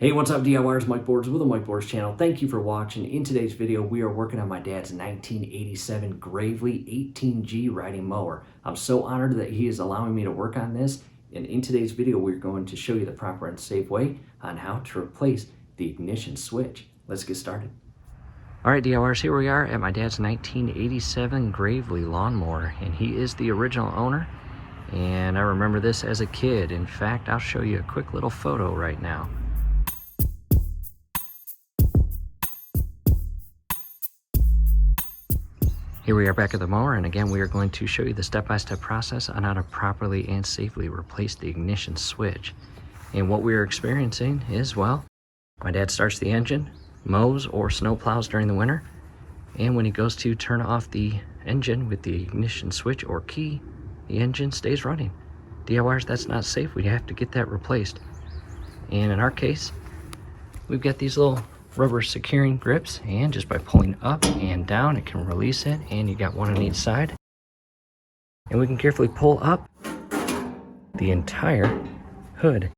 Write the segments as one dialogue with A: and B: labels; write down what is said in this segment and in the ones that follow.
A: Hey, what's up DIYers? Mike Boards with the Mike Boards channel. Thank you for watching. In today's video, we are working on my dad's 1987 Gravely 18G riding mower. I'm so honored that he is allowing me to work on this. And in today's video, we're going to show you the proper and safe way on how to replace the ignition switch. Let's get started. All right, DIYers, here we are at my dad's 1987 Gravely lawnmower, and he is the original owner. And I remember this as a kid. In fact, I'll show you a quick little photo right now. Here we are back at the mower, and again we are going to show you the step-by-step process on how to properly and safely replace the ignition switch. And what we are experiencing is, well, my dad starts the engine, mows or snow plows during the winter, and when he goes to turn off the engine with the ignition switch or key, the engine stays running. DIYers, that's not safe. We have to get that replaced. And in our case, we've got these little rubber securing grips, and just by pulling up and down it can release it, and you got one on each side, and we can carefully pull up the entire hood.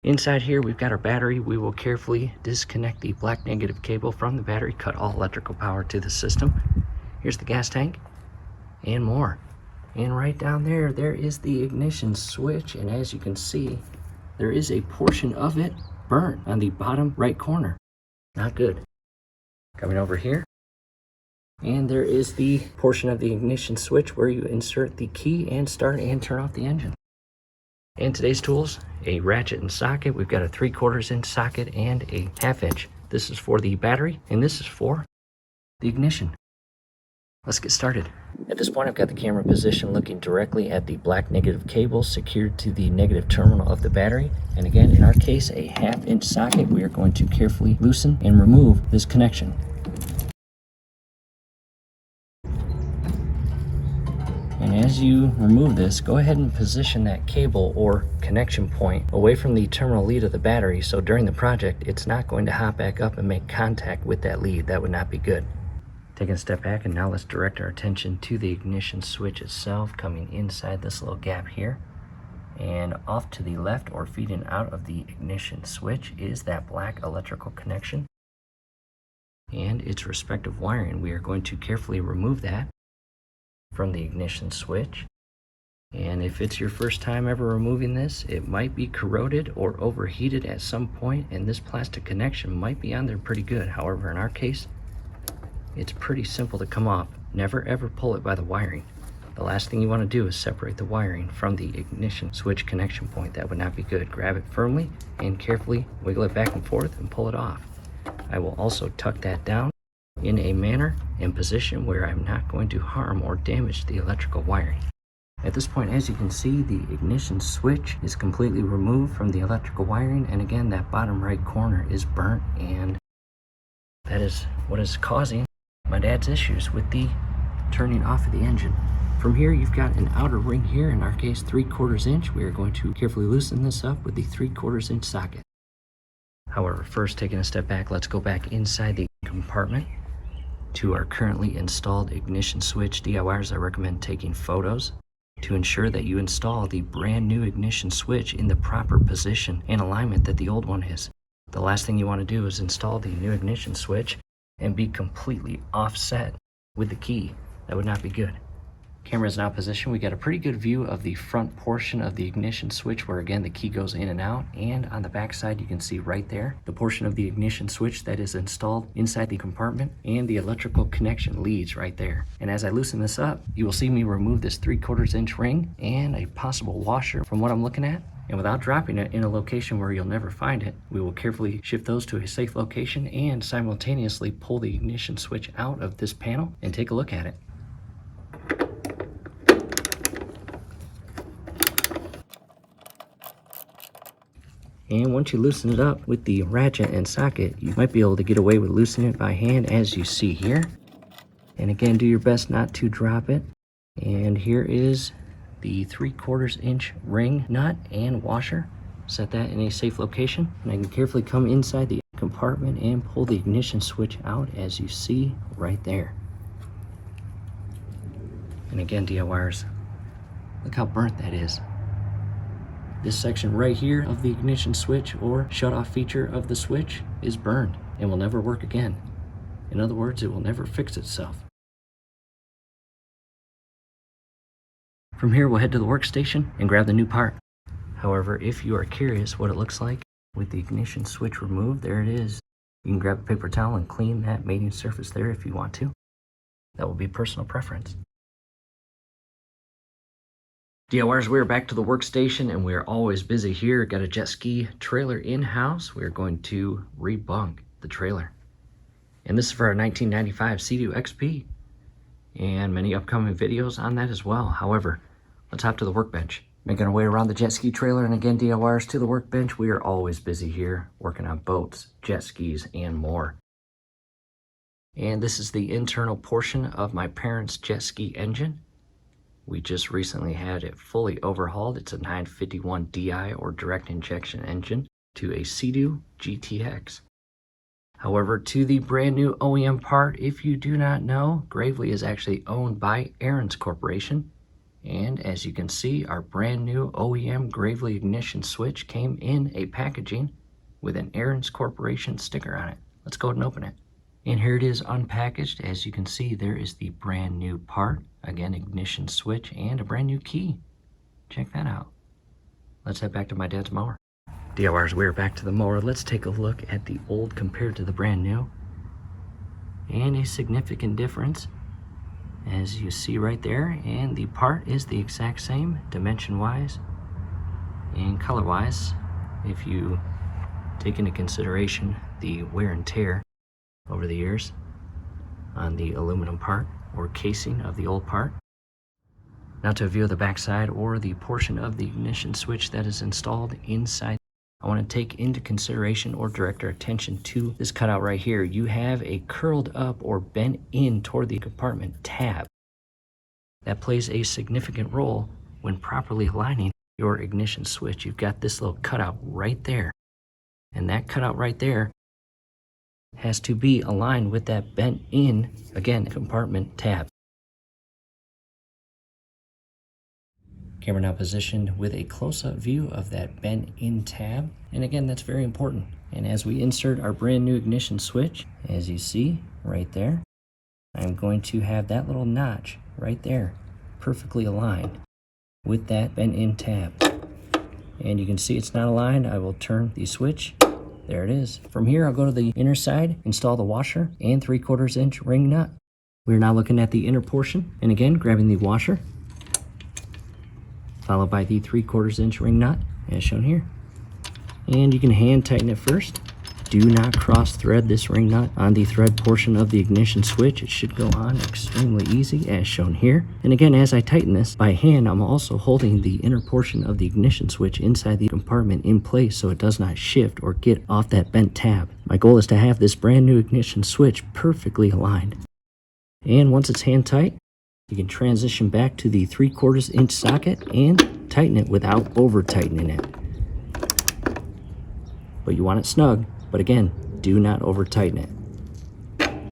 A: Inside here we've got our battery. We will carefully disconnect the black negative cable from the battery, cut all electrical power to the system. Here's the gas tank and more, and right down there is the ignition switch, and as you can see, there is a portion of it burnt on the bottom right corner. Not good. Coming over here, and there is the portion of the ignition switch where you insert the key and start and turn off the engine. And today's tools: a ratchet and socket. We've got a 3/4 inch socket and a 1/2 inch. This is for the battery, and this is for the ignition. Let's get started. At this point, I've got the camera positioned looking directly at the black negative cable secured to the negative terminal of the battery. And again, in our case, a 1/2 inch socket. We are going to carefully loosen and remove this connection. And as you remove this, go ahead and position that cable or connection point away from the terminal lead of the battery, so during the project, it's not going to hop back up and make contact with that lead. That would not be good. Taking a step back, and now let's direct our attention to the ignition switch itself, coming inside this little gap here. And off to the left, or feeding out of the ignition switch, is that black electrical connection and its respective wiring. We are going to carefully remove that from the ignition switch. And if it's your first time ever removing this, it might be corroded or overheated at some point, and this plastic connection might be on there pretty good. However, in our case, it's pretty simple to come off. Never ever pull it by the wiring. The last thing you want to do is separate the wiring from the ignition switch connection point. That would not be good. Grab it firmly and carefully wiggle it back and forth and pull it off. I will also tuck that down in a manner and position where I'm not going to harm or damage the electrical wiring. At this point, as you can see, the ignition switch is completely removed from the electrical wiring, and again, that bottom right corner is burnt, and that is what is causing my dad's issues with the turning off of the engine. From here, you've got an outer ring here, in our case 3/4 inch. We are going to carefully loosen this up with the 3/4 inch socket. However, first, taking a step back, let's go back inside the compartment to our currently installed ignition switch. DIYers, I recommend taking photos to ensure that you install the brand new ignition switch in the proper position and alignment that the old one is. The last thing you want to do is install the new ignition switch and be completely offset with the key. That would not be good. Camera is now positioned. We got a pretty good view of the front portion of the ignition switch, where again the key goes in and out, and on the back side you can see right there the portion of the ignition switch that is installed inside the compartment, and the electrical connection leads right there. And as I loosen this up, you will see me remove this 3/4 inch ring and a possible washer from what I'm looking at. And without dropping it in a location where you'll never find it, we will carefully shift those to a safe location and simultaneously pull the ignition switch out of this panel and take a look at it. And once you loosen it up with the ratchet and socket, you might be able to get away with loosening it by hand, as you see here. And again, do your best not to drop it. And here is the 3/4 inch ring nut and washer. Set that in a safe location, and I can carefully come inside the compartment and pull the ignition switch out, as you see right there. And again, DIYers, look how burnt that is. This section right here of the ignition switch or shut-off feature of the switch is burned and will never work again. In other words, it will never fix itself. From here, we'll head to the workstation and grab the new part. However, if you are curious what it looks like with the ignition switch removed, there it is. You can grab a paper towel and clean that mating surface there if you want to. That will be personal preference. DIYers, we are back to the workstation and we are always busy here. Got a jet ski trailer in-house. We are going to rebunk the trailer. And this is for our 1995 Sea-Doo XP. And many upcoming videos on that as well. However, let's hop to the workbench. Making our way around the jet ski trailer, and again, DIYers, to the workbench. We are always busy here working on boats, jet skis, and more. And this is the internal portion of my parents' jet ski engine. We just recently had it fully overhauled. It's a 951 DI or direct injection engine to a Sea-Doo GTX. However, to the brand new OEM part, if you do not know, Gravely is actually owned by Aaron's Corporation. And as you can see, our brand new OEM Gravely ignition switch came in a packaging with an Aaron's Corporation sticker on it. Let's go ahead and open it. And here it is unpackaged. As you can see, there is the brand new part. Again, ignition switch and a brand new key. Check that out. Let's head back to my dad's mower. DIYers, we're back to the mower. Let's take a look at the old compared to the brand new. And a significant difference, as you see right there, and the part is the exact same dimension-wise and color-wise. If you take into consideration the wear and tear over the years on the aluminum part or casing of the old part. Now to view the backside or the portion of the ignition switch that is installed inside, I want to take into consideration or direct our attention to this cutout right here. You have a curled up or bent in toward the compartment tab. That plays a significant role when properly aligning your ignition switch. You've got this little cutout right there. And that cutout right there has to be aligned with that bent in, again, compartment tab. Camera now positioned with a close-up view of that bent in tab. And again, that's very important. And as we insert our brand new ignition switch, as you see right there, I'm going to have that little notch right there perfectly aligned with that bent in tab. And you can see it's not aligned. I will turn the switch. There it is. From here, I'll go to the inner side, install the washer and 3/4 inch ring nut. We're now looking at the inner portion, and again, grabbing the washer, followed by the 3/4 inch ring nut, as shown here. And you can hand tighten it first. Do not cross thread this ring nut on the thread portion of the ignition switch. It should go on extremely easy, as shown here. And again, as I tighten this by hand, I'm also holding the inner portion of the ignition switch inside the compartment in place so it does not shift or get off that bent tab. My goal is to have this brand new ignition switch perfectly aligned. And once it's hand tight, you can transition back to the 3/4 inch socket and tighten it without over tightening it. But you want it snug. But again, do not over tighten it.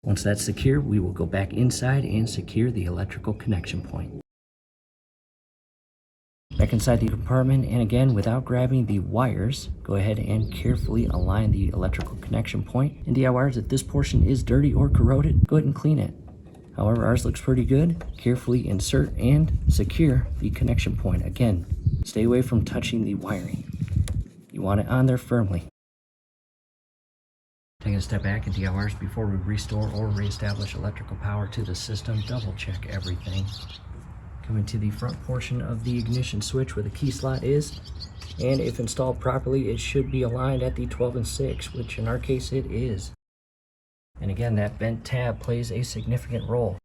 A: Once that's secure, we will go back inside and secure the electrical connection point. Back inside the compartment, and again, without grabbing the wires, go ahead and carefully align the electrical connection point. And DIYers, if this portion is dirty or corroded, go ahead and clean it. However, ours looks pretty good. Carefully insert and secure the connection point. Again, stay away from touching the wiring. You want it on there firmly. Taking a step back, and DIYers, before we restore or reestablish electrical power to the system, double check everything. Coming to the front portion of the ignition switch where the key slot is, and if installed properly, it should be aligned at the 12/6, which in our case it is. And again, that bent tab plays a significant role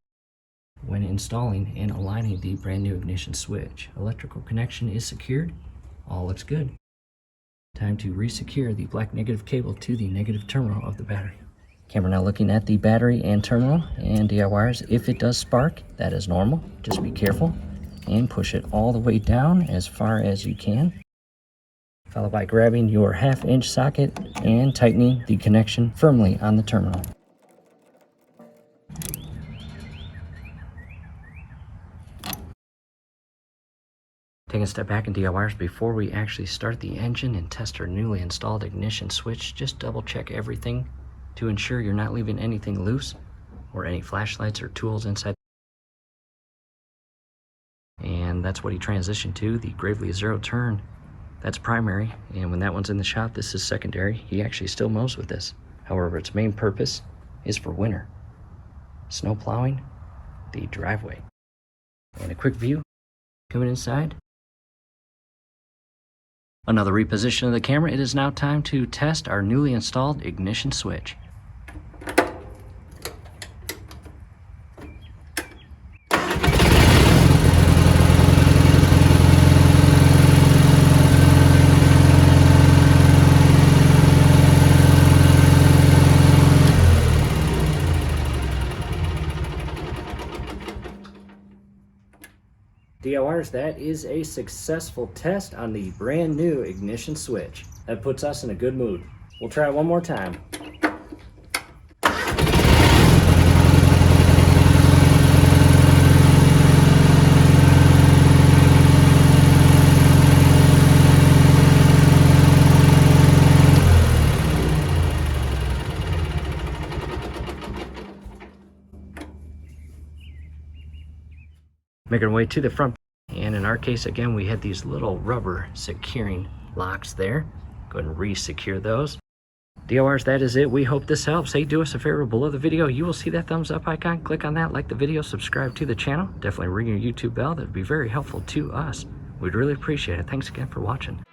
A: when installing and aligning the brand new ignition switch. Electrical connection is secured. All looks good. Time to resecure the black negative cable to the negative terminal of the battery. Camera now looking at the battery and terminal, and DIYers, if it does spark, that is normal. Just be careful and push it all the way down as far as you can, followed by grabbing your 1/2 inch socket and tightening the connection firmly on the terminal. Taking a step back in DIYers, before we actually start the engine and test our newly installed ignition switch, just double check everything to ensure you're not leaving anything loose or any flashlights or tools inside. And that's what he transitioned to, the Gravely Zero Turn. That's primary, and when that one's in the shop, this is secondary. He actually still mows with this. However, its main purpose is for winter. Snow plowing the driveway. And a quick view coming inside. Another reposition of the camera. It is now time to test our newly installed ignition switch. DIYers, that is a successful test on the brand new ignition switch. That puts us in a good mood. We'll try it one more time. Making our way to the front, and in our case, again, we had these little rubber securing locks there. Go ahead and re-secure those. DIYers, that is it. We hope this helps. Hey, do us a favor, below the video, you will see that thumbs up icon. Click on that, like the video, subscribe to the channel. Definitely ring your YouTube bell. That would be very helpful to us. We'd really appreciate it. Thanks again for watching.